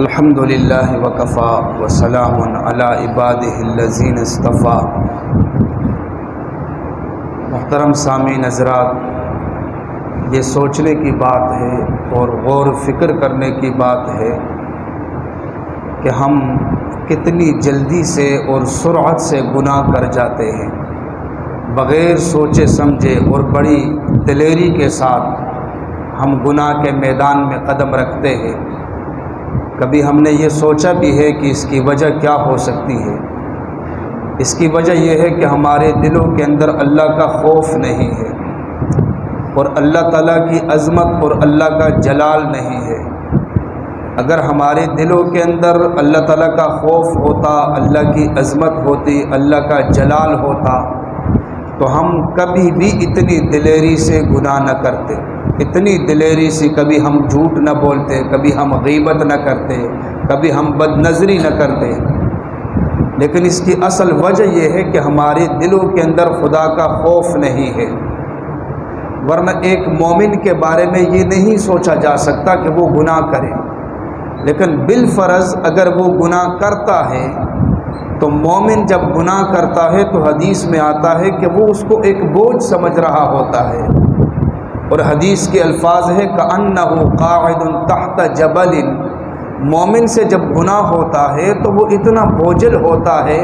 الحمدللہ وکفا وسلام علی عبادہ الذین اصطفیٰ۔ محترم سامعین حضرات، یہ سوچنے کی بات ہے اور غور و فکر کرنے کی بات ہے کہ ہم کتنی جلدی سے اور سرعت سے گناہ کر جاتے ہیں، بغیر سوچے سمجھے اور بڑی دلیری کے ساتھ ہم گناہ کے میدان میں قدم رکھتے ہیں۔ کبھی ہم نے یہ سوچا بھی ہے کہ اس کی وجہ کیا ہو سکتی ہے؟ اس کی وجہ یہ ہے کہ ہمارے دلوں کے اندر اللہ کا خوف نہیں ہے، اور اللہ تعالیٰ کی عظمت اور اللہ کا جلال نہیں ہے۔ اگر ہمارے دلوں کے اندر اللہ تعالیٰ کا خوف ہوتا، اللہ کی عظمت ہوتی، اللہ کا جلال ہوتا، تو ہم کبھی بھی اتنی دلیری سے گناہ نہ کرتے، اتنی دلیری سے کبھی ہم جھوٹ نہ بولتے، کبھی ہم غیبت نہ کرتے، کبھی ہم بد نظری نہ کرتے۔ لیکن اس کی اصل وجہ یہ ہے کہ ہمارے دلوں کے اندر خدا کا خوف نہیں ہے، ورنہ ایک مومن کے بارے میں یہ نہیں سوچا جا سکتا کہ وہ گناہ کرے، لیکن بالفرض اگر وہ گناہ کرتا ہے تو مومن جب گناہ کرتا ہے تو حدیث میں آتا ہے کہ وہ اس کو ایک بوجھ سمجھ رہا ہوتا ہے، اور حدیث کے الفاظ ہے کأنہ قاعد تحت جبل۔ مومن سے جب گناہ ہوتا ہے تو وہ اتنا بوجھل ہوتا ہے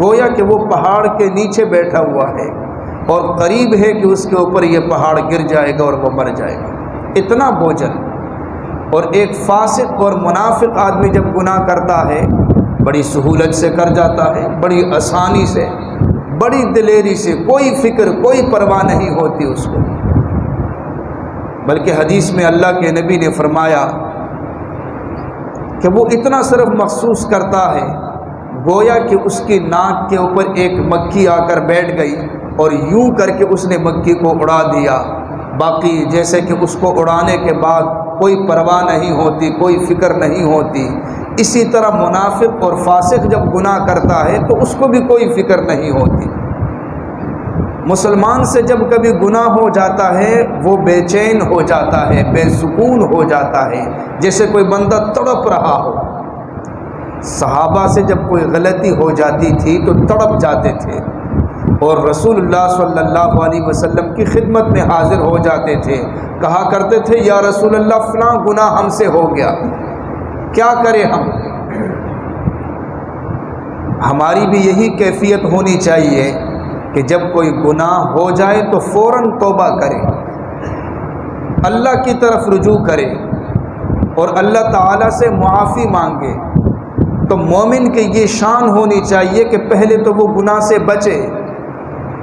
گویا کہ وہ پہاڑ کے نیچے بیٹھا ہوا ہے، اور قریب ہے کہ اس کے اوپر یہ پہاڑ گر جائے گا اور وہ مر جائے گا، اتنا بوجھل۔ اور ایک فاسق اور منافق آدمی جب گناہ کرتا ہے بڑی سہولت سے کر جاتا ہے، بڑی آسانی سے، بڑی دلیری سے، کوئی فکر کوئی پرواہ نہیں ہوتی اس کو۔ بلکہ حدیث میں اللہ کے نبی نے فرمایا کہ وہ اتنا صرف محسوس کرتا ہے گویا کہ اس کی ناک کے اوپر ایک مکھی آ کر بیٹھ گئی اور یوں کر کے اس نے مکھی کو اڑا دیا، باقی جیسے کہ اس کو اڑانے کے بعد کوئی پرواہ نہیں ہوتی، کوئی فکر نہیں ہوتی۔ اسی طرح منافق اور فاسق جب گناہ کرتا ہے تو اس کو بھی کوئی فکر نہیں ہوتی۔ مسلمان سے جب کبھی گناہ ہو جاتا ہے وہ بے چین ہو جاتا ہے، بے سکون ہو جاتا ہے، جیسے کوئی بندہ تڑپ رہا ہو۔ صحابہ سے جب کوئی غلطی ہو جاتی تھی تو تڑپ جاتے تھے، اور رسول اللہ صلی اللہ علیہ وسلم کی خدمت میں حاضر ہو جاتے تھے، کہا کرتے تھے یا رسول اللہ فلاں گناہ ہم سے ہو گیا، کیا کریں ہم؟ ہماری بھی یہی کیفیت ہونی چاہیے کہ جب کوئی گناہ ہو جائے تو فوراً توبہ کرے، اللہ کی طرف رجوع کرے اور اللہ تعالیٰ سے معافی مانگے۔ تو مومن کی یہ شان ہونی چاہیے کہ پہلے تو وہ گناہ سے بچے،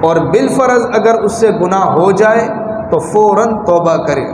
اور بالفرض اگر اس سے گناہ ہو جائے تو فوراً توبہ کرے۔